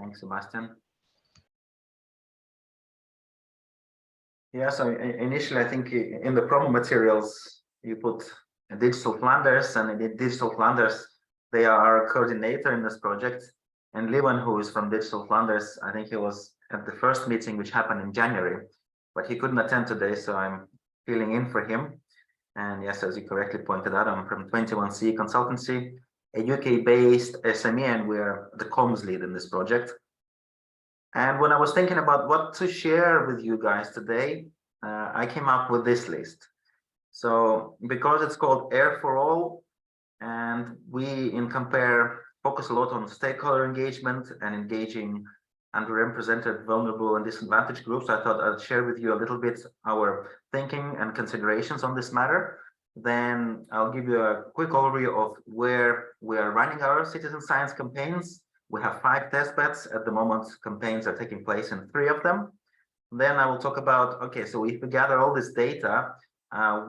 Thanks, Sebastian. Yeah, so initially, I think in the promo materials, you put Digital Flanders, and in Digital Flanders, they are our coordinator in this project. And Lewan, who is from Digital Flanders, I think he was at the first meeting, which happened in January, but he couldn't attend today, so I'm filling in for him. And yes, as you correctly pointed out, I'm from 21C Consultancy, a UK-based SME, and we're the comms lead in this project. And when I was thinking about what to share with you guys today, I came up with this list. So because it's called Air4All, and we in COMPAIR focus a lot on stakeholder engagement and engaging underrepresented, vulnerable, and disadvantaged groups, I thought I'd share with you a little bit our thinking and considerations on this matter. Then I'll give you a quick overview of where we are running our citizen science campaigns. We have 5 test beds at the moment. Campaigns are taking place in 3 of them. Then I will talk about, okay, so if we gather all this data,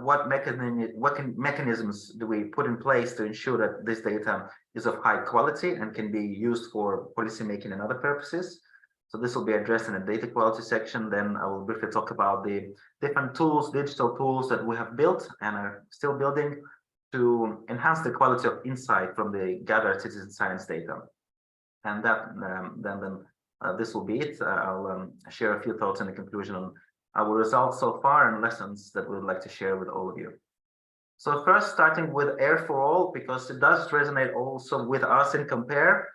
what mechanisms do we put in place to ensure that this data is of high quality and can be used for policy making and other purposes? So this will be addressed in the data quality section. Then I will briefly talk about the different tools, digital tools that we have built and are still building to enhance the quality of insight from the gathered citizen science data. And that this will be it. I'll share a few thoughts in the conclusion on our results so far and lessons that we would like to share with all of you. So first, starting with Air4All, because it does resonate also with us in COMPAIR.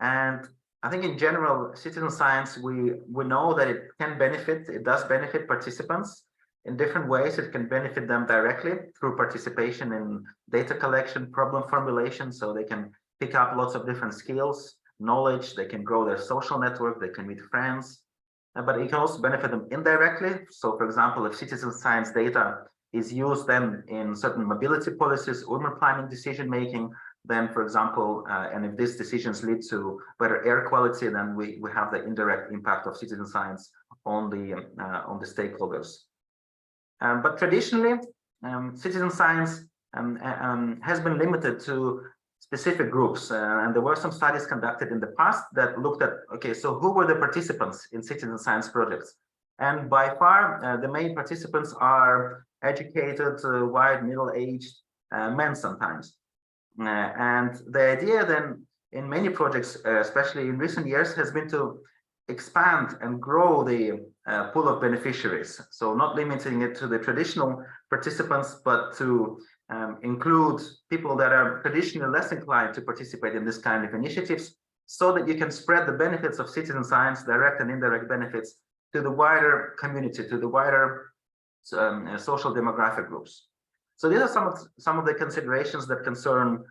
And I think in general, citizen science, we know that it can benefit, it does benefit participants in different ways. It can benefit them directly through participation in data collection, problem formulation, so they can pick up lots of different skills, knowledge, they can grow their social network, they can meet friends, but it can also benefit them indirectly. So for example, if citizen science data is used then in certain mobility policies, urban planning decision making, then for example, and if these decisions lead to better air quality, then we have the indirect impact of citizen science on the stakeholders. But traditionally, citizen science has been limited to specific groups, and there were some studies conducted in the past that looked at, okay, so who were the participants in citizen science projects? And by far, the main participants are educated, white, middle-aged men sometimes. And the idea then in many projects, especially in recent years, has been to expand and grow the pool of beneficiaries. So not limiting it to the traditional participants, but to include people that are traditionally less inclined to participate in this kind of initiatives, so that you can spread the benefits of citizen science, direct and indirect benefits, to the wider community, to the wider social demographic groups. So these are some of the considerations that concern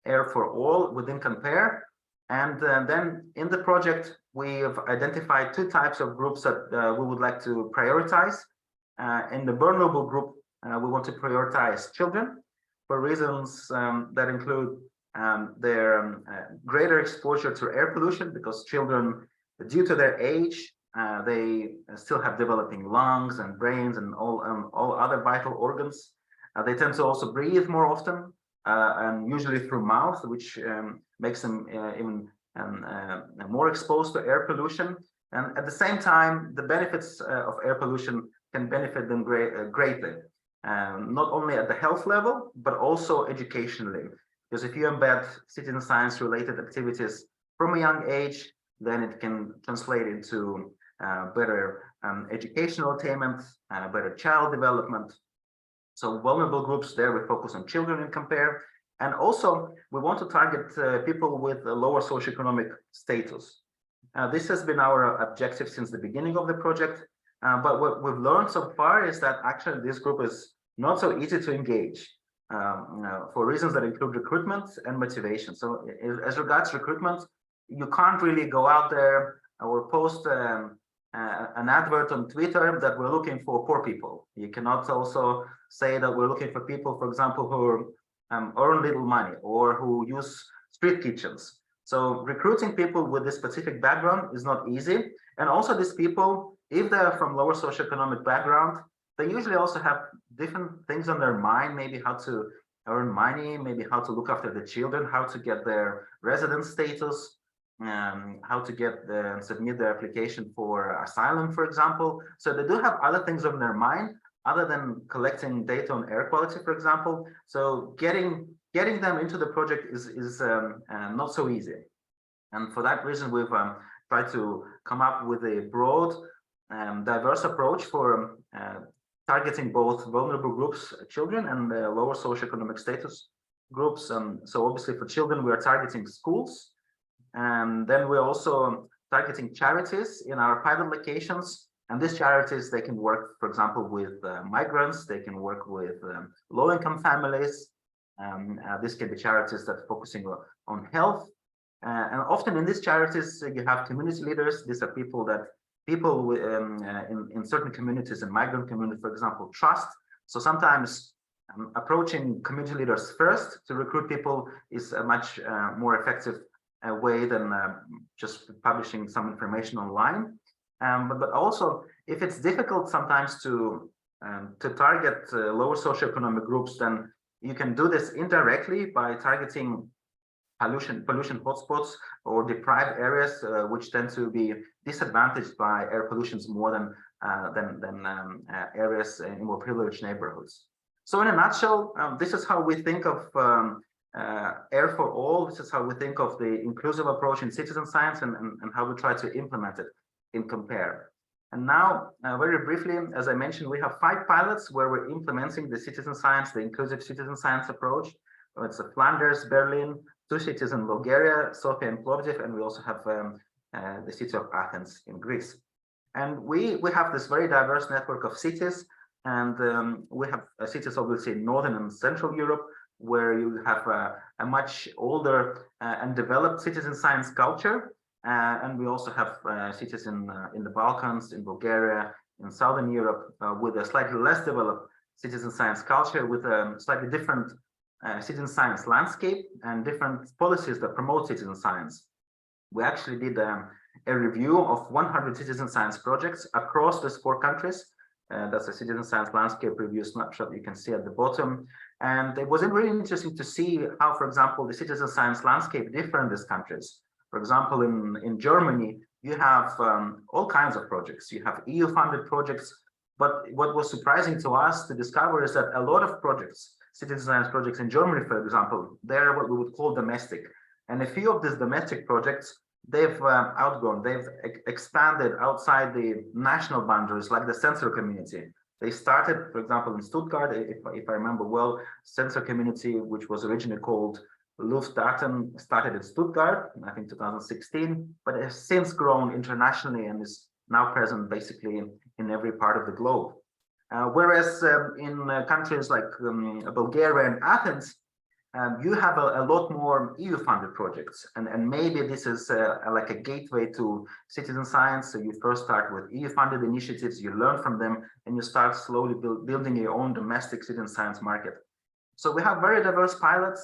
Air4All within COMPAIR. And then in the project, we have identified 2 types of groups that we would like to prioritize. In the vulnerable group, we want to prioritize children for reasons that include their greater exposure to air pollution, because children, due to their age, they still have developing lungs and brains and all other vital organs. They tend to also breathe more often, and usually through mouth, which makes them even more exposed to air pollution. And at the same time, the benefits of air pollution can benefit them greatly, not only at the health level, but also educationally. Because if you embed citizen science related activities from a young age, then it can translate into better educational attainment, better child development. So vulnerable groups, there we focus on children in COMPAIR. And also we want to target people with a lower socioeconomic status. This has been our objective since the beginning of the project. But what we've learned so far is that actually this group is not so easy to engage for reasons that include recruitment and motivation. So as regards recruitment, you can't really go out there or post an advert on Twitter that we're looking for poor people. You cannot also say that we're looking for people, for example, who earn little money or who use street kitchens. So recruiting people with this specific background is not easy. And also these people, if they're from lower socioeconomic background, they usually also have different things on their mind, maybe how to earn money, maybe how to look after the children, how to get their residence status. how to submit their application for asylum, for example. So they do have other things on their mind other than collecting data on air quality, for example. So getting them into the project is not so easy. And for that reason, we've tried to come up with a broad, diverse approach for targeting both vulnerable groups, children, and lower socioeconomic status groups. So obviously for children, we are targeting schools. And then we're also targeting charities in our pilot locations. And these charities, they can work, for example, with migrants, they can work with low-income families. This can be charities that are focusing on health. And often in these charities, you have community leaders. These are people in certain communities, in migrant community, for example, trust. So sometimes approaching community leaders first to recruit people is a much more effective way than just publishing some information online. But also, if it's difficult sometimes to target lower socioeconomic groups, then you can do this indirectly by targeting pollution hotspots or deprived areas, which tend to be disadvantaged by air pollution more than areas in more privileged neighborhoods. So in a nutshell, this is how we think of Air4All. This is how we think of the inclusive approach in citizen science and how we try to implement it in COMPAIR. And now, very briefly, as I mentioned, we have 5 pilots where we're implementing the citizen science, the inclusive citizen science approach. It's Flanders, Berlin, 2 cities in Bulgaria, Sofia and Plovdiv, and we also have the city of Athens in Greece. And we have this very diverse network of cities, and we have cities obviously in Northern and Central Europe, where you have a much older and developed citizen science culture. And we also have cities in the Balkans, in Bulgaria, in Southern Europe, with a slightly less developed citizen science culture, with a slightly different citizen science landscape and different policies that promote citizen science. We actually did a review of 100 citizen science projects across these 4 countries. That's a citizen science landscape review snapshot you can see at the bottom. And it was really interesting to see how, for example, the citizen science landscape differ in these countries. For example, in Germany, you have all kinds of projects. You have EU-funded projects, but what was surprising to us to discover is that a lot of projects, citizen science projects in Germany, for example, they're what we would call domestic. And a few of these domestic projects, they've they've expanded outside the national boundaries, like the sensor community. They started, for example, in Stuttgart, if I remember well, sensor community, which was originally called Luftdaten, started in Stuttgart, I think 2016, but it has since grown internationally and is now present basically in every part of the globe. Whereas in countries like Bulgaria and Athens, you have a lot more EU-funded projects, and maybe this is like a gateway to citizen science. So you first start with EU-funded initiatives, you learn from them, and you start slowly building your own domestic citizen science market. So we have very diverse pilots.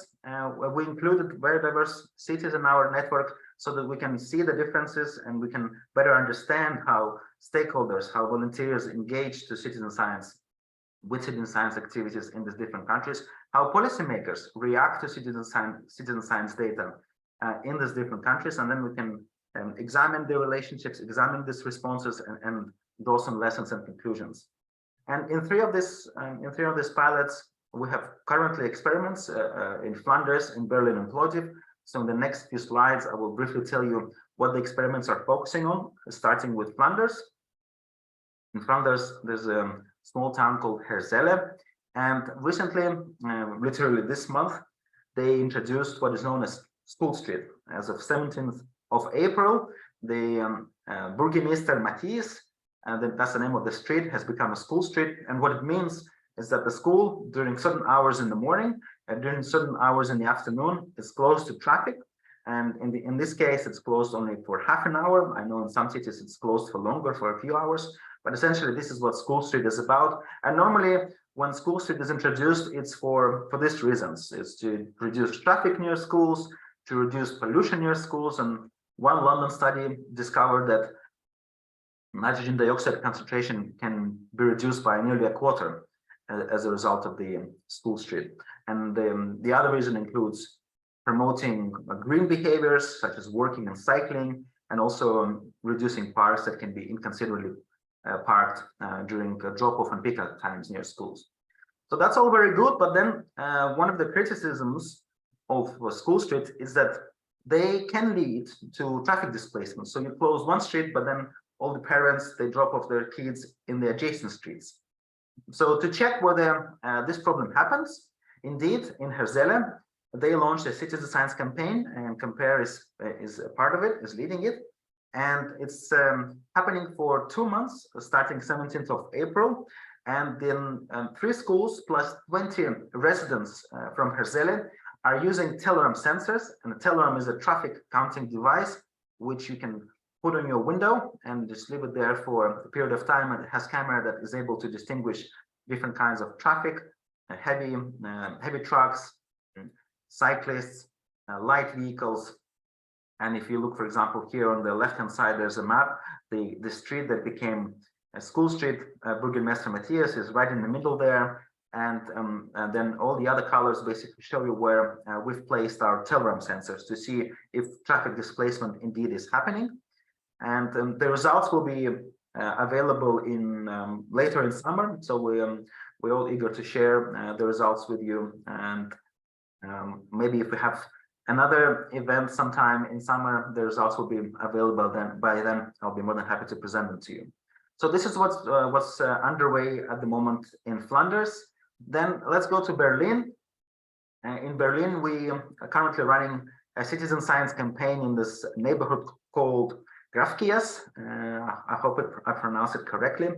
We included very diverse cities in our network so that we can see the differences and we can better understand how stakeholders, how volunteers engage to citizen science with citizen science activities in these different countries, how policymakers react to citizen science data in these different countries, and then we can examine the relationships, examine these responses, and draw some lessons and conclusions. And in three of these pilots, we have currently experiments in Flanders, in Berlin, and Plovdiv. So in the next few slides, I will briefly tell you what the experiments are focusing on, starting with Flanders. In Flanders, there's a small town called Herzele, and recently, literally this month, they introduced what is known as School Street. As of 17th of April, the Burgemeester Matthias, that's the name of the street, has become a school street. And what it means is that the school, during certain hours in the morning and during certain hours in the afternoon, is closed to traffic. And in this case, it's closed only for half an hour. I know in some cities it's closed for longer, for a few hours. But essentially, this is what School Street is about. And normally, when School Street is introduced, it's for these reasons. It's to reduce traffic near schools, to reduce pollution near schools. And one London study discovered that nitrogen dioxide concentration can be reduced by nearly a quarter as a result of the School Street. And the other reason includes promoting green behaviors such as walking and cycling, and also reducing parks that can be inconsiderately parked during drop-off and pick-up times near schools. So that's all very good, but then one of the criticisms of School Street is that they can lead to traffic displacement. So you close one street, but then all the parents, they drop off their kids in the adjacent streets. So to check whether this problem happens, indeed, in Herzele, they launched a citizen science campaign, and COMPAIR is a part of it, is leading it. And it's happening for 2 months, starting 17th of April. And then 3 schools plus 20 residents from Herzele are using telegram sensors. And a telegram is a traffic counting device, which you can put on your window and just leave it there for a period of time. And it has camera that is able to distinguish different kinds of traffic, heavy trucks, cyclists, light vehicles. And if you look, for example, here on the left-hand side, there's a map. The street that became School Street, Bürgermeister Matthias, is right in the middle there. And then all the other colors basically show you where we've placed our telegram sensors to see if traffic displacement indeed is happening. And the results will be available in later in summer. So we're all eager to share the results with you. And maybe if we have another event sometime in summer, the results will be available then. By then, I'll be more than happy to present them to you. So this is what's underway at the moment in Flanders. Then let's go to Berlin. In Berlin, we are currently running a citizen science campaign in this neighborhood called Grafkias. I hope I pronounced it correctly.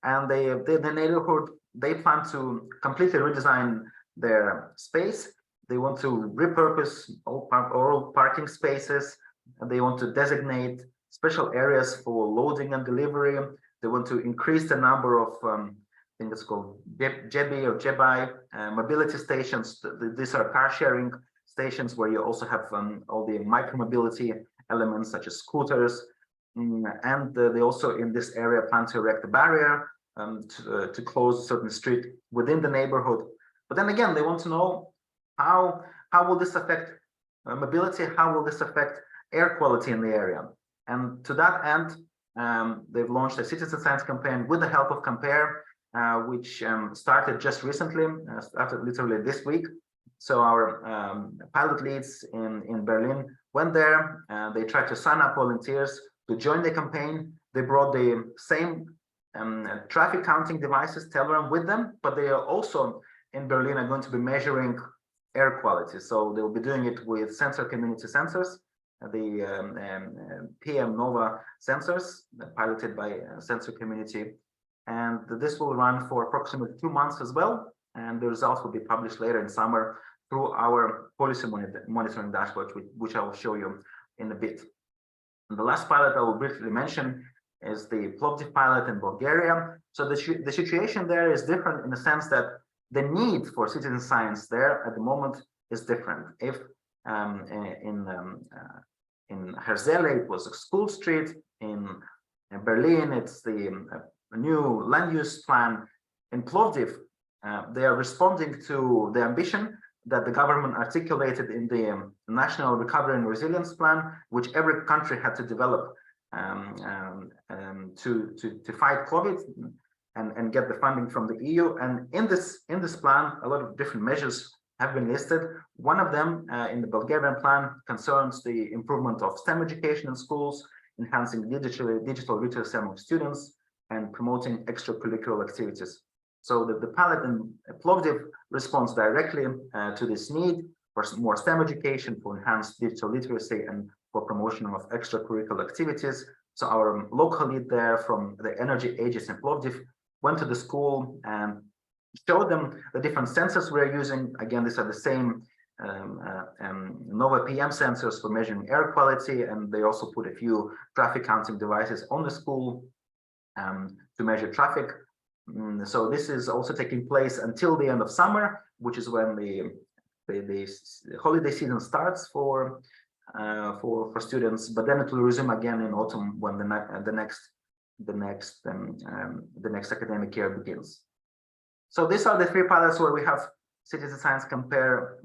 And the neighborhood, they plan to completely redesign their space. They want to repurpose all parking spaces. They want to designate special areas for loading and delivery. They want to increase the number of, I think it's called JEBI or JEBI mobility stations. These are car sharing stations where you also have all the micro-mobility elements such as scooters. And they also in this area plan to erect a barrier to close a certain street within the neighborhood. But then again, they want to know how will this affect mobility? How will this affect air quality in the area? And to that end, they've launched a citizen science campaign with the help of COMPAIR, which started just recently, started literally this week. So our pilot leads in Berlin went there. They tried to sign up volunteers to join the campaign. They brought the same traffic counting devices, telegram, with them, but they are also in Berlin are going to be measuring air quality. So they'll be doing it with sensor community sensors, the PM Nova sensors piloted by Sensor Community. And this will run for approximately 2 months as well. And the results will be published later in summer through our policy monitoring dashboard, which I will show you in a bit. And the last pilot I will briefly mention is the Plovdiv pilot in Bulgaria. So the situation there is different in the sense that the need for citizen science there at the moment is different. If in Herzele it was a school street, in Berlin it's the new land use plan. In Plovdiv, they are responding to the ambition that the government articulated in the National Recovery and Resilience Plan, which every country had to develop to fight COVID and get the funding from the EU. And in this plan, a lot of different measures have been listed. One of them in the Bulgarian plan concerns the improvement of STEM education in schools, enhancing digital literacy among students, and promoting extracurricular activities. So the pilot in Plovdiv responds directly to this need for more STEM education, for enhanced digital literacy, and for promotion of extracurricular activities. So our local lead there from the Energy Ages in Plovdiv went to the school and showed them the different sensors we're using. Again, these are the same Nova PM sensors for measuring air quality, and they also put a few traffic counting devices on the school to measure traffic. So this is also taking place until the end of summer, which is when the holiday season starts for students. But then it will resume again in autumn when the next academic year begins. So these are the 3 pilots where we have citizen science compare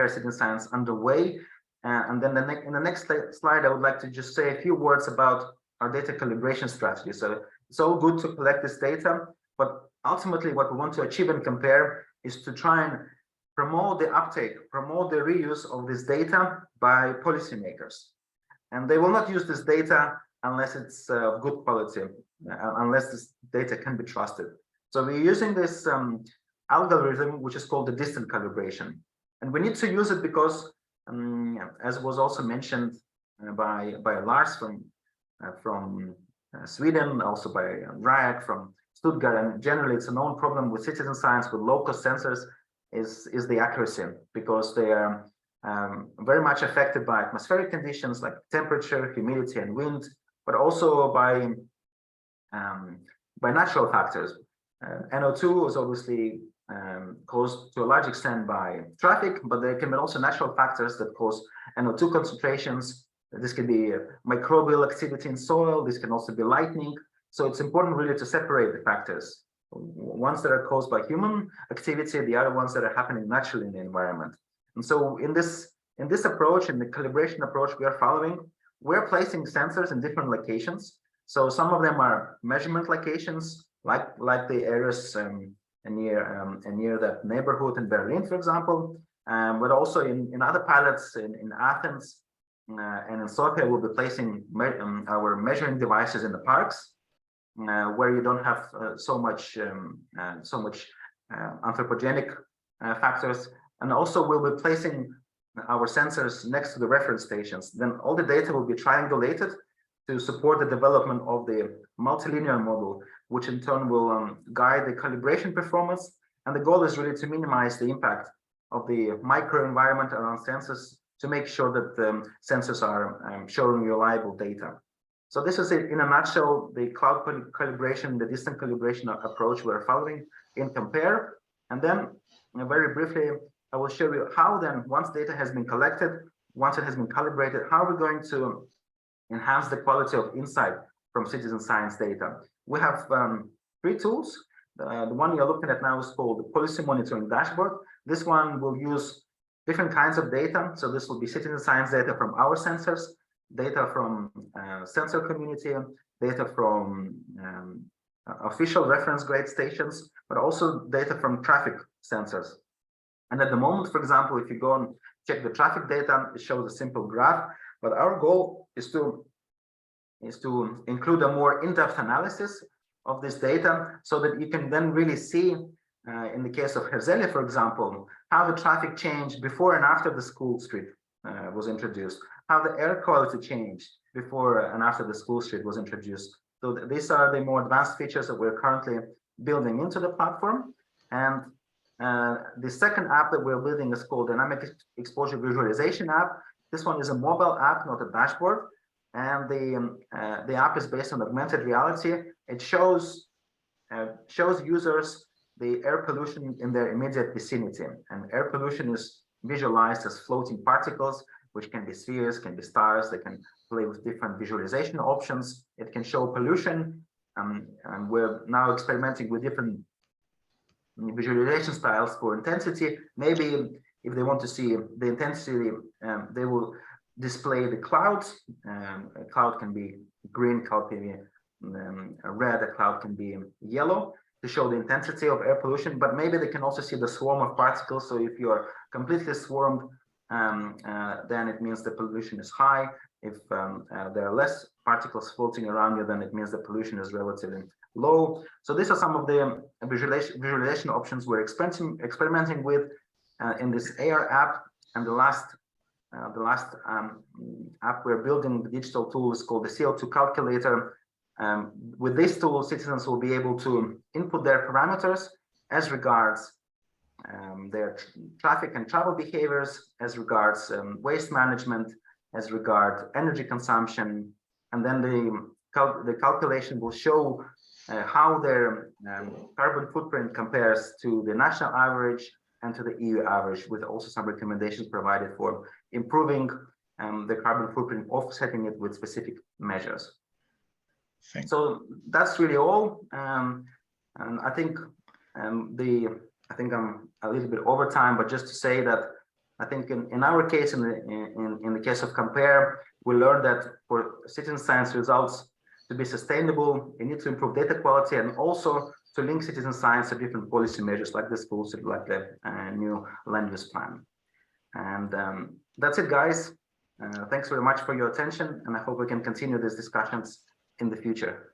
citizen science underway. And then in the next slide, I would like to just say a few words about our data calibration strategy. So it's all good to collect this data, but ultimately what we want to achieve and compare is to try and promote the uptake, promote the reuse of this data by policymakers. And they will not use this data unless it's good quality, unless this data can be trusted. So we're using this algorithm, which is called the distant calibration. And we need to use it because, as was also mentioned by Lars from Sweden, also by Ryak from Stuttgart, and generally it's a known problem with citizen science with local sensors is the accuracy, because they are very much affected by atmospheric conditions like temperature, humidity, and wind, but also by natural factors. NO2 is obviously caused to a large extent by traffic, but there can be also natural factors that cause NO2 concentrations. This can be microbial activity in soil. This can also be lightning. So it's important really to separate the factors. Ones that are caused by human activity, the other ones that are happening naturally in the environment. And so in this approach, in the calibration approach we are following, we're placing sensors in different locations. So some of them are measurement locations, like the areas near that neighborhood in Berlin, for example, but also in other pilots in Athens and in Sofia, we'll be placing our measuring devices in the parks, where you don't have so much anthropogenic factors, and also we'll be placing our sensors next to the reference stations. Then all the data will be triangulated to support the development of the multilinear model, which in turn will guide the calibration performance. And the goal is really to minimize the impact of the microenvironment around sensors to make sure that the sensors are showing reliable data. So this is it in a nutshell, the cloud calibration, the distant calibration approach we're following in COMPAIR. And then very briefly, I will show you how then, once data has been collected, once it has been calibrated, how we're going to enhance the quality of insight from citizen science data. We have 3 tools. The one you're looking at now is called the Policy Monitoring Dashboard. This one will use different kinds of data. So this will be citizen science data from our sensors, data from sensor community, data from official reference grade stations, but also data from traffic sensors. And at the moment, for example, if you go and check the traffic data, it shows a simple graph. But our goal is to include a more in-depth analysis of this data, so that you can then really see, in the case of Herzliya, for example, how the traffic changed before and after the school street was introduced, how the air quality changed before and after the school street was introduced. So these are the more advanced features that we're currently building into the platform. And the second app that we're building is called Dynamic Exposure Visualization app. This one is a mobile app, not a dashboard. And the app is based on augmented reality. It shows users the air pollution in their immediate vicinity. And air pollution is visualized as floating particles, which can be spheres, can be stars. They can play with different visualization options. It can show pollution. And we're now experimenting with different visualization styles for intensity. Maybe if they want to see the intensity, they will display the clouds. A cloud can be green, cloud can be red, a cloud can be yellow to show the intensity of air pollution. But maybe they can also see the swarm of particles. So if you are completely swarmed, then it means the pollution is high. If there are less particles floating around you, then it means the pollution is relatively low. So these are some of the visualization options we're experimenting with in this AR app. And the last app we're building, the digital tool, is called the CO2 calculator. With this tool, citizens will be able to input their parameters as regards their traffic and travel behaviors, as regards waste management, as regards energy consumption, and then the calculation will show how their carbon footprint compares to the national average and to the EU average, with also some recommendations provided for improving the carbon footprint, offsetting it with specific measures. So that's really all. And I think I think I'm a little bit over time, but just to say that I think in our case, in the case of COMPAIR, we learned that for citizen science results to be sustainable, you need to improve data quality and also to link citizen science to different policy measures like the schools, like the new land use plan. And that's it, guys. Thanks very much for your attention, and I hope we can continue these discussions in the future.